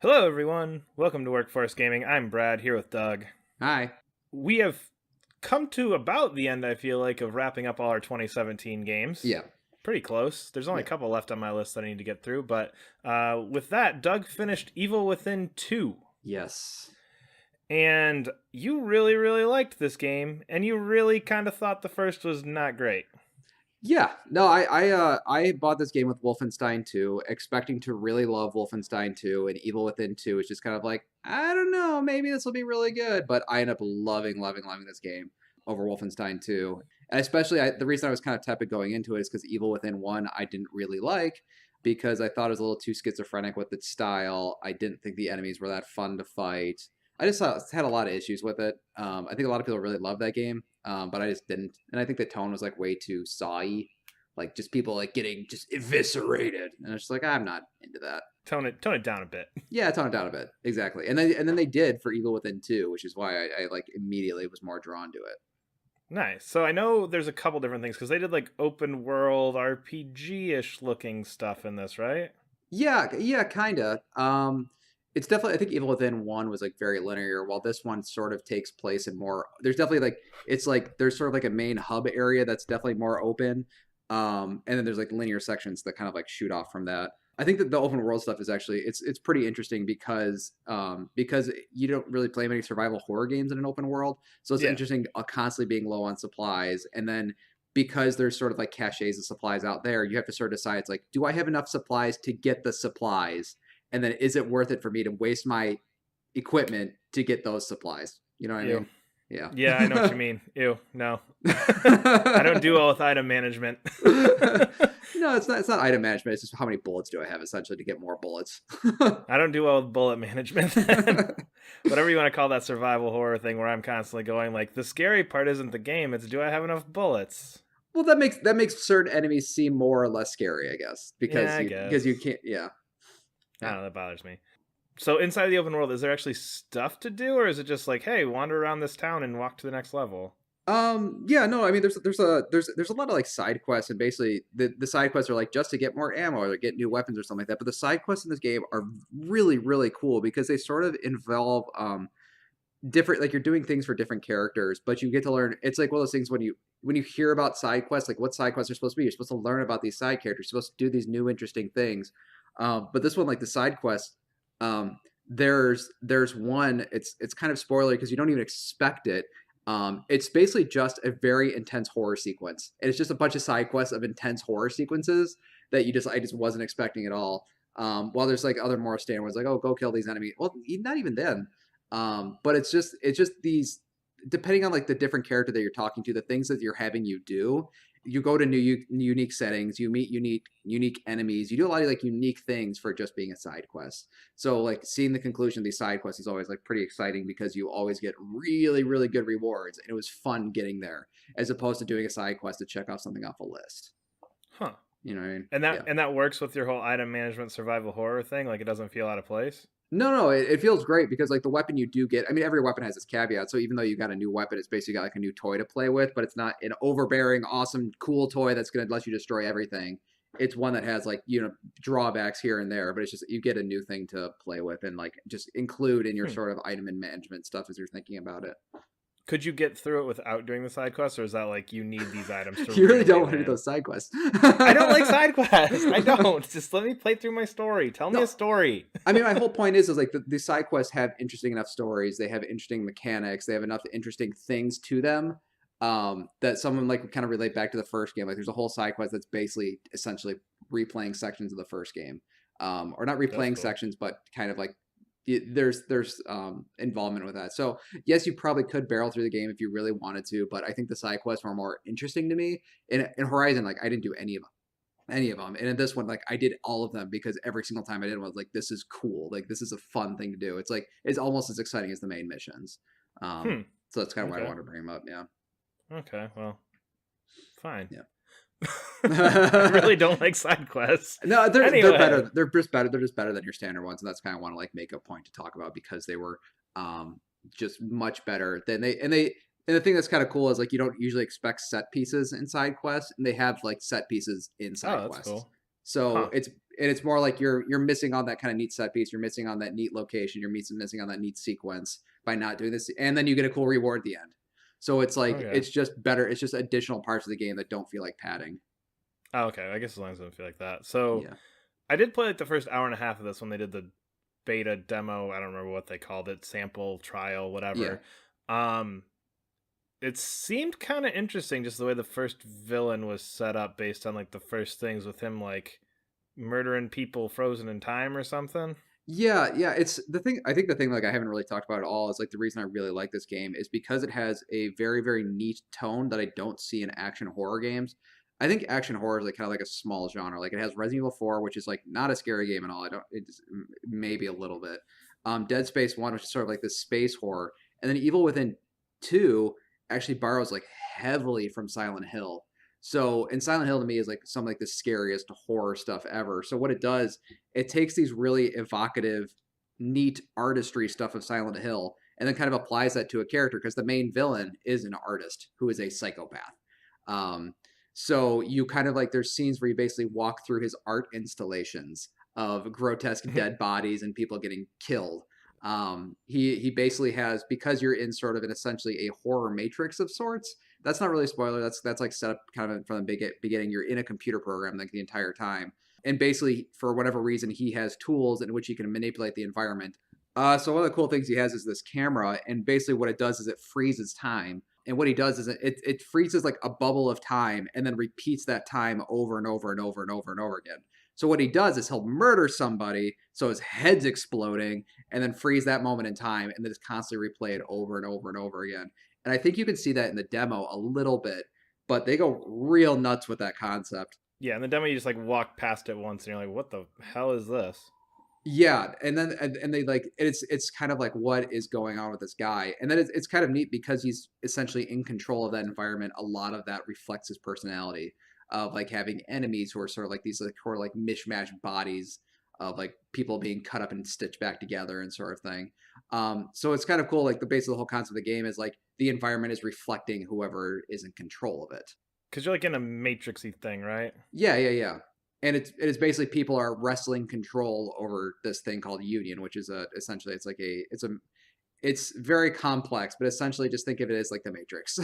Hello, everyone. Welcome to Workforce Gaming. I'm Brad here with Doug. Hi. We have come to about the end, I feel like, of wrapping up all our 2017 games. Yeah. Pretty close. There's only a Yeah. couple left on my list that I need to get through, but with that, Doug finished Evil Within 2. Yes. And you really, really liked this game, and you really kind of thought the first was not great. Yeah. No, I bought this game with Wolfenstein 2, expecting to really love Wolfenstein 2, and Evil Within 2 is just kind of like, I don't know, maybe this will be really good, but I end up loving this game over Wolfenstein 2. And especially the reason I was kind of tepid going into it is because Evil Within 1 I didn't really like because I thought it was a little too schizophrenic with its style. I didn't think the enemies were that fun to fight. I just had a lot of issues with it. I think a lot of people really love that game, but I just didn't. And I think the tone was like way too sawy, like just people like getting just eviscerated, and it's just like I'm not into that. Tone it down a bit. Yeah, tone it down a bit, exactly. And then they did for Evil Within 2, which is why I like immediately was more drawn to it. Nice. So I know there's a couple different things because they did like open world RPG ish looking stuff in this, right? Yeah, kinda. It's definitely I think Evil Within 1 was like very linear, while this one sort of takes place in more. There's definitely like it's like there's sort of like a main hub area that's definitely more open, and then there's like linear sections that kind of like shoot off from that. I think that the open world stuff is actually it's pretty interesting because you don't really play many survival horror games in an open world, so it's Yeah. interesting constantly being low on supplies, and then because there's sort of like caches of supplies out there, you have to sort of decide it's like, do I have enough supplies to get the supplies? And then is it worth it for me to waste my equipment to get those supplies? You know what I Ew. mean? Yeah. Yeah, I know what you mean. Ew, no. I don't do well with item management. No, it's not item management. It's just how many bullets do I have essentially to get more bullets. I don't do well with bullet management. Whatever you want to call that survival horror thing where I'm constantly going like the scary part isn't the game, it's do I have enough bullets? Well, that makes certain enemies seem more or less scary, I guess, Yeah, because I you guess. can't. Yeah, I yeah. don't know, that bothers me. So inside the open world, is there actually stuff to do, or is it just like, hey, wander around this town and walk to the next level? Yeah, no, I mean, there's a lot of like side quests, and basically the side quests are like just to get more ammo or get new weapons or something like that. But the side quests in this game are really cool because they sort of involve different, like you're doing things for different characters, but you get to learn. It's like one of those things when you hear about side quests, like what side quests are supposed to be. You're supposed to learn about these side characters. You're supposed to do these new interesting things. But this one, like the side quest, um, there's one. It's kind of spoiler because you don't even expect it. It's basically just a very intense horror sequence. And it's just a bunch of side quests of intense horror sequences that I just wasn't expecting at all. While there's like other more standard ones, like oh, go kill these enemies. Well, not even then. But it's just these depending on like the different character that you're talking to, the things that you're having you do. You go to new unique settings, you meet unique enemies, you do a lot of like unique things for just being a side quest. So like seeing the conclusion of these side quests is always like pretty exciting because you always get really good rewards, and it was fun getting there as opposed to doing a side quest to check off something off a list. Huh. You know what I mean? And that Yeah. and that works with your whole item management survival horror thing. Like it doesn't feel out of place. No, it feels great because like the weapon you do get, I mean, every weapon has its caveat. So even though you got a new weapon, it's basically got like a new toy to play with, but it's not an overbearing, awesome, cool toy that's going to let you destroy everything. It's one that has like, drawbacks here and there, but it's just you get a new thing to play with and like just include in your Hmm. sort of item and management stuff as you're thinking about it. Could you get through it without doing the side quests, or is that like you need these items to You really don't really want to do win? those side quests. I don't like side quests. I don't. Just let me play through my story. Tell me a No, story. I mean, my whole point is like the side quests have interesting enough stories. They have interesting mechanics. They have enough interesting things to them that someone like would kind of relate back to the first game. Like, there's a whole side quest that's basically essentially replaying sections of the first game, or not That's replaying cool. sections, but kind of like there's involvement with that. So yes, you probably could barrel through the game if you really wanted to, but I think the side quests were more interesting to me. In Horizon, like I didn't do any of them. And in this one, like I did all of them because every single time I did one, I was like, this is cool. Like this is a fun thing to do. It's like it's almost as exciting as the main missions. Hmm. So that's kind of why I Okay. wanted to bring them up. Yeah. Okay. Well, fine. Yeah. I really don't like side quests. No, they're Anyway. better. They're just better. They're just better than your standard ones, and that's kind of want to like make a point to talk about because they were just much better than and the thing that's kind of cool is like you don't usually expect set pieces in side quests, and they have like set pieces in Oh, side that's quests. cool. So Huh. and it's more like you're missing on that kind of neat set piece. You're missing on that neat location. You're missing on that neat sequence by not doing this, and then you get a cool reward at the end. So it's like Okay. it's just better. It's just additional parts of the game that don't feel like padding. Oh, okay. I guess as long as I don't feel like that. So Yeah, I did play like the first hour and a half of this when they did the beta demo. I don't remember what they called it, sample, trial, yeah. whatever. Um, it seemed kind of interesting, just the way the first villain was set up, based on like the first things with him like murdering people frozen in time or something. Yeah, yeah, it's the thing. I think the thing like I haven't really talked about at all is like the reason I really like this game is because it has a very very neat tone that I don't see in action horror games. I think action horror is like kind of like a small genre. Like it has Resident Evil 4, which is like not a scary game at all. I don't. It's maybe a little bit. Dead Space 1, which is sort of like this space horror, and then Evil Within 2 actually borrows like heavily from Silent Hill. So, and Silent Hill to me is like some like the scariest horror stuff ever. So what it does, it takes these really evocative, neat artistry stuff of Silent Hill and then kind of applies that to a character because the main villain is an artist who is a psychopath. Um, so you kind of like there's scenes where you basically walk through his art installations of grotesque dead bodies and people getting killed. He basically has because you're in sort of an essentially a horror matrix of sorts. That's not really a spoiler. That's like set up kind of from the beginning. You're in a computer program like the entire time, and basically for whatever reason he has tools in which he can manipulate the environment. So one of the cool things he has is this camera, and basically what it does is it freezes time. And what he does is it freezes like a bubble of time and then repeats that time over and over and over and over and over again. So what he does is he'll murder somebody, so his head's exploding, and then freeze that moment in time, and then just constantly replay it over and over and over again. And I think you can see that in the demo a little bit, but they go real nuts with that concept. Yeah, in the demo you just like walk past it once and you're like, what the hell is this? Yeah, and then and they like it's kind of like what is going on with this guy, and then it's kind of neat because he's essentially in control of that environment. A lot of that reflects his personality of like having enemies who are sort of like these like sort of like mishmash bodies of like people being cut up and stitched back together and sort of thing. So it's kind of cool. Like the base of the whole concept of the game is like the environment is reflecting whoever is in control of it. Because you're like in a matrixy thing, right? Yeah, yeah, yeah. And it is basically people are wrestling control over this thing called union, which is a essentially it's like it's very complex, but essentially just think of it as like the Matrix,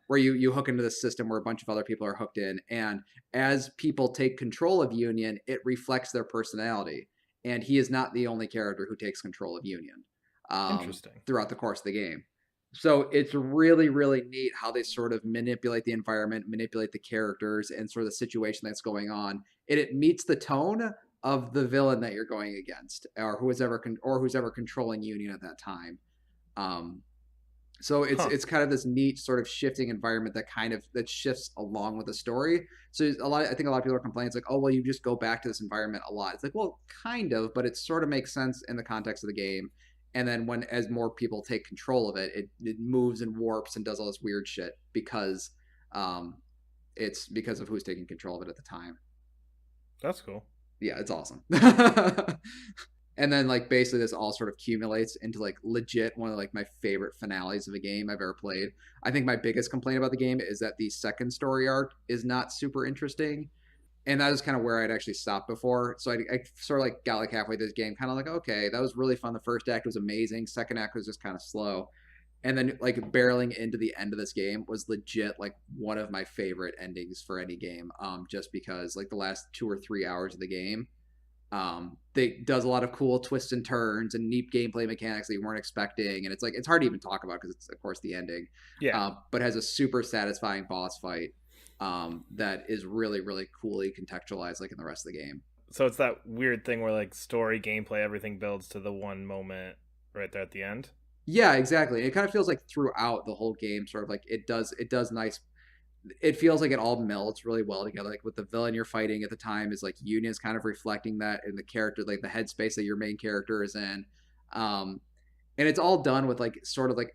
where you hook into the system where a bunch of other people are hooked in, and as people take control of Union, it reflects their personality, and he is not the only character who takes control of Union Interesting. throughout the course of the game. So it's really, really neat how they sort of manipulate the environment, manipulate the characters, and sort of the situation that's going on. And it meets the tone of the villain that you're going against, or who's ever controlling Union at that time. Um, so Huh. it's kind of this neat sort of shifting environment that kind of that shifts along with the story. So I think a lot of people are complaining. It's like, oh well, you just go back to this environment a lot. It's like, well, kind of, but it sort of makes sense in the context of the game. And then when as more people take control of it, it moves and warps and does all this weird shit because um, it's because of who's taking control of it at the time. That's cool. Yeah, it's awesome. And then like basically this all sort of accumulates into like legit one of like my favorite finales of a game I've ever played. I think my biggest complaint about the game is that the second story arc is not super interesting, and that is kind of where I'd actually stopped before. So I sort of like got like halfway through this game, kind of like okay, that was really fun. The first act was amazing. Second act was just kind of slow, and then like barreling into the end of this game was legit like one of my favorite endings for any game. Just because like the last 2 or 3 hours of the game they does a lot of cool twists and turns and neat gameplay mechanics that you weren't expecting, and it's like it's hard to even talk about because it's of course the ending, Yeah. but has a super satisfying boss fight that is really really coolly contextualized like in the rest of the game. So it's that weird thing where like story, gameplay, everything builds to the one moment right there at the end. Yeah, exactly. It kind of feels like throughout the whole game, sort of like it does nice. It feels like it all melds really well together. Like with the villain you're fighting at the time is like Union is kind of reflecting that in the character, like the headspace that your main character is in. Um, and it's all done with like sort of like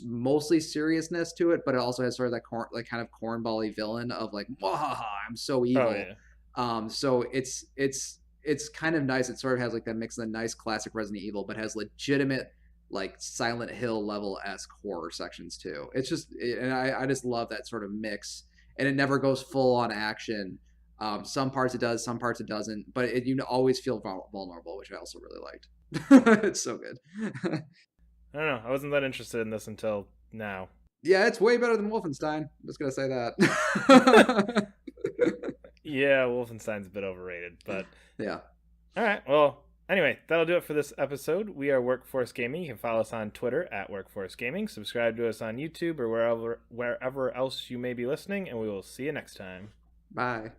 mostly seriousness to it, but it also has sort of that like kind of cornbally villain of like, I'm so Oh evil. yeah. So it's kind of nice. It sort of has like that mix of the nice classic Resident Evil, but has legitimate like Silent Hill level esque horror sections too. It's just, and I just love that sort of mix, and it never goes full on action. Some parts it does, some parts it doesn't, but you always feel vulnerable, which I also really liked. It's so good. I don't know. I wasn't that interested in this until now. Yeah, it's way better than Wolfenstein. I'm just gonna say that. Yeah, Wolfenstein's a bit overrated, but Yeah. all right. Well, anyway, that'll do it for this episode. We are Workforce Gaming. You can follow us on Twitter at Workforce Gaming. Subscribe to us on YouTube or wherever else you may be listening, and we will see you next time. Bye.